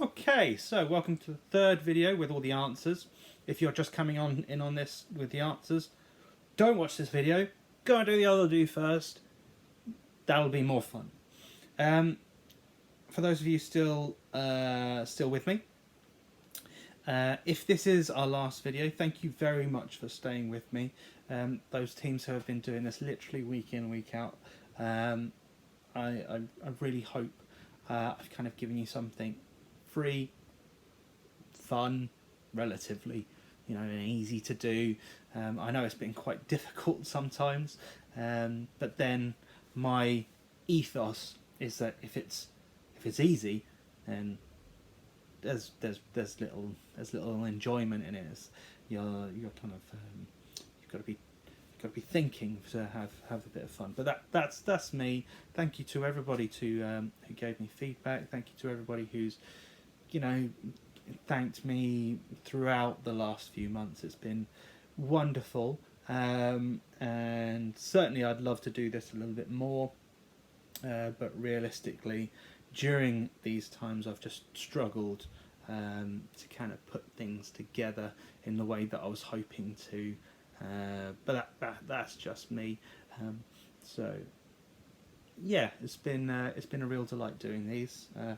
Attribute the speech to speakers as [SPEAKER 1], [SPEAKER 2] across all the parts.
[SPEAKER 1] Okay, so welcome to the third video with all the answers. If you're just coming on this with the answers, don't watch this video. Go and do the other two first. That'll be more fun. For those of you still with me, if this is our last video, thank you very much for staying with me. Those teams who have been doing this literally week in, week out, I really hope I've kind of given you something free, fun, relatively, and easy to do. I know it's been quite difficult sometimes, but then my ethos is that if it's easy, then there's little enjoyment in it. You're kind of you've got to be thinking to have a bit of fun. But that's me. Thank you to everybody who gave me feedback. Thank you to everybody who's thanked me throughout the last few months. It's been wonderful, and certainly I'd love to do this a little bit more, but realistically during these times I've just struggled to kind of put things together in the way that I was hoping to, but that's just me. So yeah, it's been a real delight doing these. I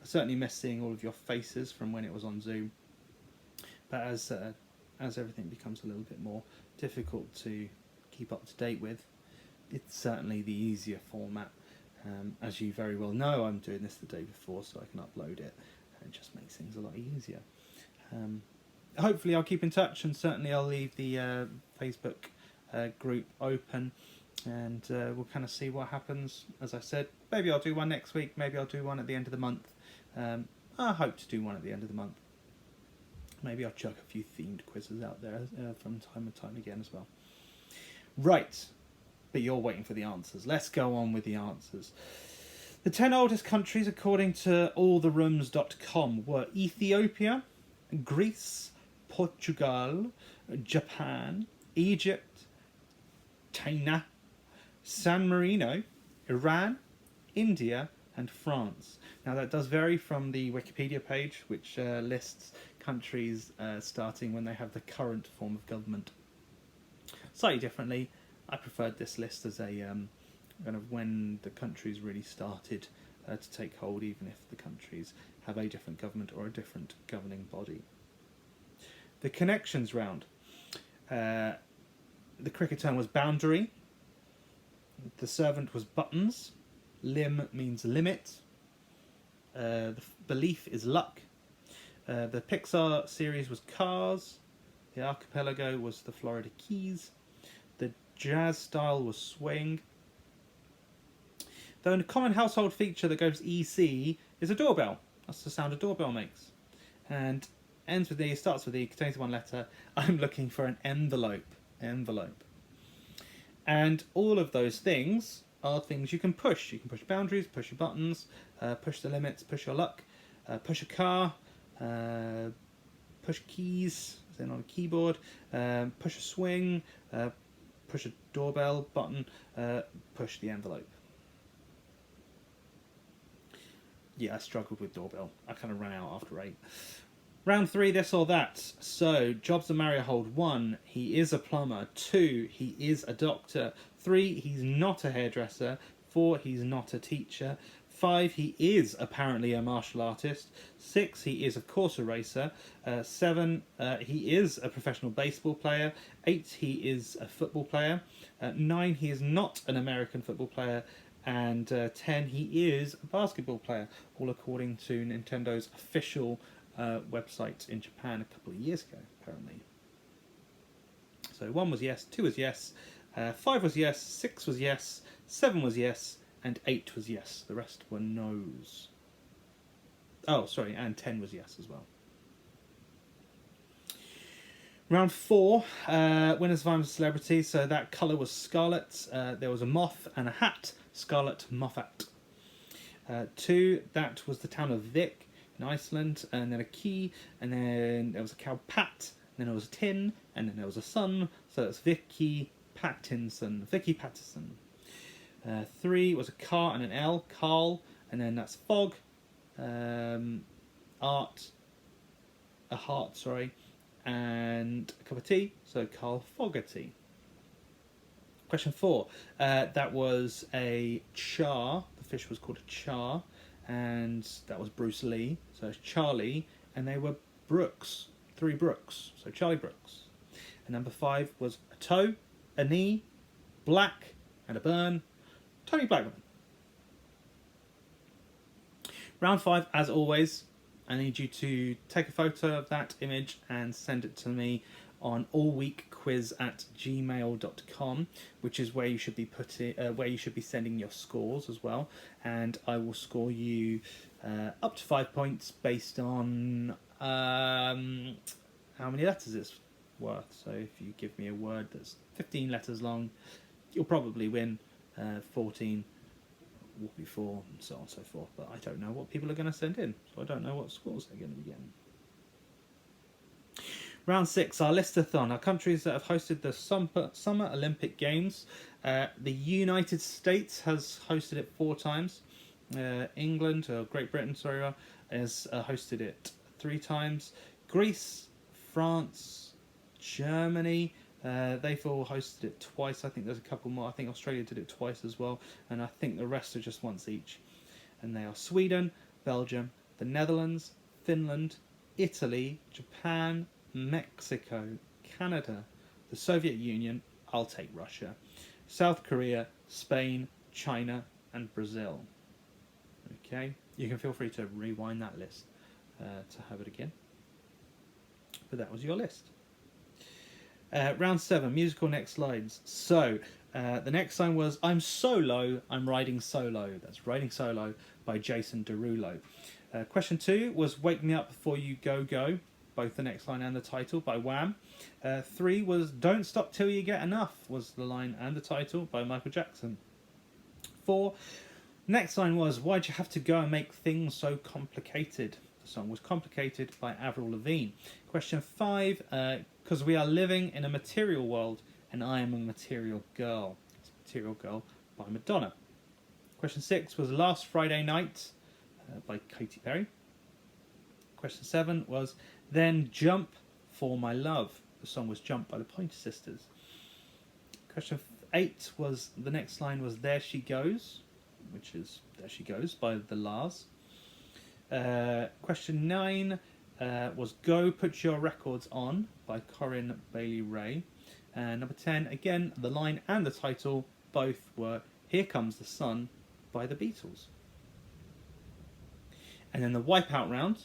[SPEAKER 1] certainly miss seeing all of your faces from when it was on Zoom, but as everything becomes a little bit more difficult to keep up to date with, it's certainly the easier format. As you very well know, I'm doing this the day before so I can upload it, and it just makes things a lot easier. Hopefully I'll keep in touch, and certainly I'll leave the Facebook group open, and we'll kind of see what happens. As I said, maybe I'll do one next week, maybe I'll do one at the end of the month. I hope to do one at the end of the month. Maybe I'll chuck a few themed quizzes out there from time and time again as well. Right, but you're waiting for the answers. Let's go on with the answers. The 10 oldest countries, according to alltherooms.com, were Ethiopia, Greece, Portugal, Japan, Egypt, China, San Marino, Iran, India, and France. Now that does vary from the Wikipedia page, which lists countries starting when they have the current form of government. Slightly differently, I preferred this list as a kind of when the countries really started to take hold, even if the countries have a different government or a different governing body. The connections round. The cricket term was boundary. The servant was buttons. Lim means limit. The belief is luck. The Pixar series was Cars. The archipelago was the Florida Keys. The jazz style was swing. Though a common household feature that goes EC is a doorbell. That's the sound a doorbell makes. And ends with E, starts with E, contains one letter. I'm looking for an envelope. Envelope. And all of those things are things you can push. You can push boundaries, push your buttons, push the limits, push your luck, push a car, push keys, as in on a keyboard, push a swing, push a doorbell button, push the envelope. Yeah, I struggled with doorbell. I kind of ran out after 8. Round 3, this or that. So, jobs and Mario hold. 1, he is a plumber. 2, he is a doctor. 3, he's not a hairdresser. 4, he's not a teacher. 5, he is apparently a martial artist. 6, he is of course a racer. 7, he is a professional baseball player. 8, he is a football player. 9, he is not an American football player. And 10, he is a basketball player. All according to Nintendo's official website in Japan a couple of years ago, apparently. So 1 was yes, 2 was yes, 5 was yes, 6 was yes, 7 was yes, and 8 was yes. The rest were no's. Oh, sorry, and 10 was yes as well. Round 4, winners of I'm a Celebrity. So that colour was scarlet. There was a moth and a hat, Scarlet Moffat. 2, that was the town of Vik in Iceland, and then a key, and then there was a cow Pat, and then there was a tin, and then there was a sun, so it's Vicky Pattinson. 3 was a car and an L, Carl, and then that's fog. a heart, sorry, and a cup of tea, so Carl Fogarty. Question 4, that was a char, the fish was called a char, and that was Bruce Lee, so it's Charlie, and they were Brooks, 3 Brooks, so Charlie Brooks. And number 5 was a toe, a knee, black, and a burn, Tony Blackman. Round 5, as always, I need you to take a photo of that image and send it to me on allweekquiz@gmail.com, which is where you should be where you should be sending your scores as well, and I will score you up to 5 points based on how many letters it's worth. So if you give me a word that's 15 letters long, you'll probably win. 14 will be 4, and so on and so forth. But I don't know what people are going to send in, so I don't know what scores they're going to be getting. Round 6, our listathon, our countries that have hosted the Summer Olympic Games. The United States has hosted it 4 times. England, or Great Britain, sorry, has hosted it 3 times. Greece, France, Germany, they've all hosted it twice. I think there's a couple more. I think Australia did it twice as well, and I think the rest are just once each. And they are Sweden, Belgium, the Netherlands, Finland, Italy, Japan, Mexico, Canada, the Soviet Union, I'll take Russia, South Korea, Spain, China, and Brazil. Okay, you can feel free to rewind that list to have it again. But that was your list. Round 7, musical next slides. So, the next line was I'm Solo, I'm Riding Solo. That's Riding Solo by Jason Derulo. Question 2 was Wake Me Up Before You Go Go, both the next line and the title by Wham. 3 was Don't Stop Till You Get Enough, was the line and the title by Michael Jackson. 4, next line was Why'd You Have to Go and Make Things So Complicated? The song was Complicated by Avril Lavigne. Question 5, Because We Are Living in a Material World and I Am a Material Girl. It's Material Girl by Madonna. Question 6 was Last Friday Night by Katy Perry. Question 7 was Then Jump for My Love. The song was Jump by the Pointer Sisters. Question 8 was, the next line was There She Goes, which is There She Goes by the Lars. Question 9 was Go Put Your Records On by Corinne Bailey Rae. Number 10, again, the line and the title both were Here Comes the Sun by the Beatles. And then the wipeout round.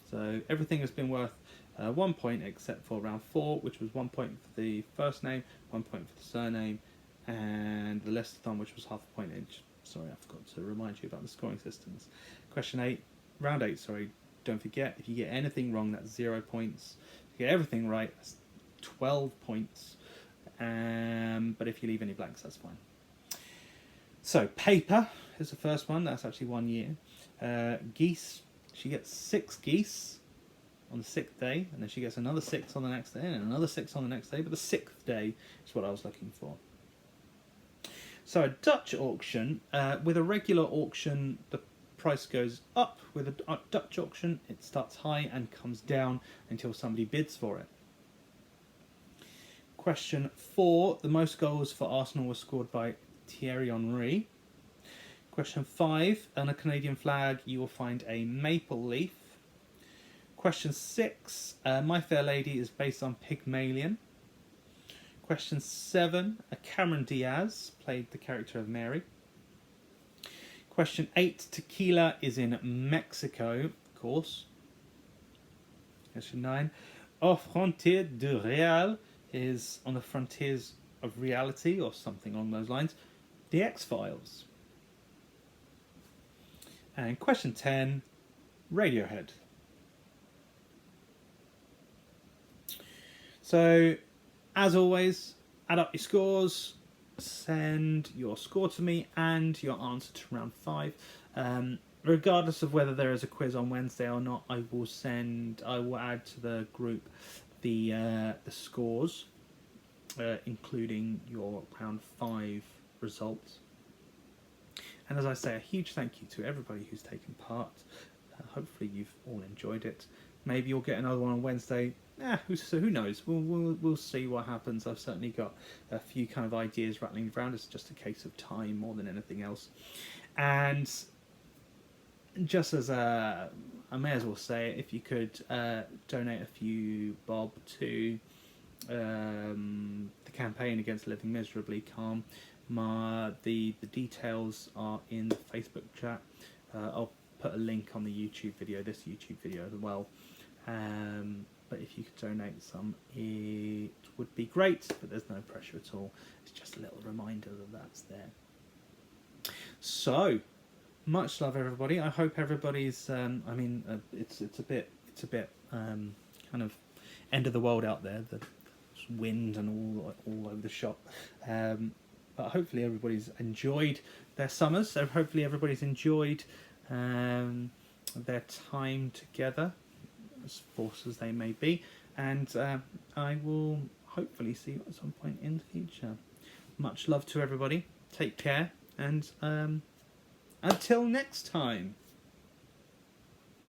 [SPEAKER 1] So everything has been worth 1 point except for round 4, which was 1 point for the first name, 1 point for the surname, and the listathon, which was half a point each. Sorry, I forgot to remind you about the scoring systems. Question 8, round 8, sorry, don't forget, if you get anything wrong, that's 0 points. If you get everything right, that's 12 points. But if you leave any blanks, that's fine. So, paper is the first one, that's actually 1 year. Geese, she gets 6 geese on the 6th day, and then she gets another 6 on the next day, and another 6 on the next day, but the 6th day is what I was looking for. So a Dutch auction, with a regular auction, the price goes up. With a Dutch auction, it starts high and comes down until somebody bids for it. Question 4, the most goals for Arsenal were scored by Thierry Henry. Question 5, on a Canadian flag, you will find a maple leaf. Question 6, My Fair Lady is based on Pygmalion. Question 7, Cameron Diaz played the character of Mary. Question 8, tequila is in Mexico, of course. Question 9, Au frontier du réel is on the frontiers of reality, or something along those lines. The X-Files. And question 10, Radiohead. So, as always, add up your scores, send your score to me and your answer to round 5. Regardless of whether there is a quiz on Wednesday or not, I will add to the group the scores, including your round 5 results. And as I say, a huge thank you to everybody who's taken part. hopefully you've all enjoyed it. Maybe you'll get another one on Wednesday. Who knows? We'll see what happens. I've certainly got a few kind of ideas rattling around. It's just a case of time more than anything else. And just as I may as well say it, if you could donate a few bob to the campaign against living miserably calm. The details are in the Facebook chat. I'll put a link on the YouTube video, this YouTube video as well. But if you could donate some, it would be great. But there's no pressure at all. It's just a little reminder that that's there. So, much love, everybody. I hope everybody's. It's a bit kind of end of the world out there. The wind and all over the shop. But hopefully everybody's enjoyed their summers. So hopefully everybody's enjoyed their time together, as forced as they may be. And I will hopefully see you at some point in the future. Much love to everybody. Take care, and until next time.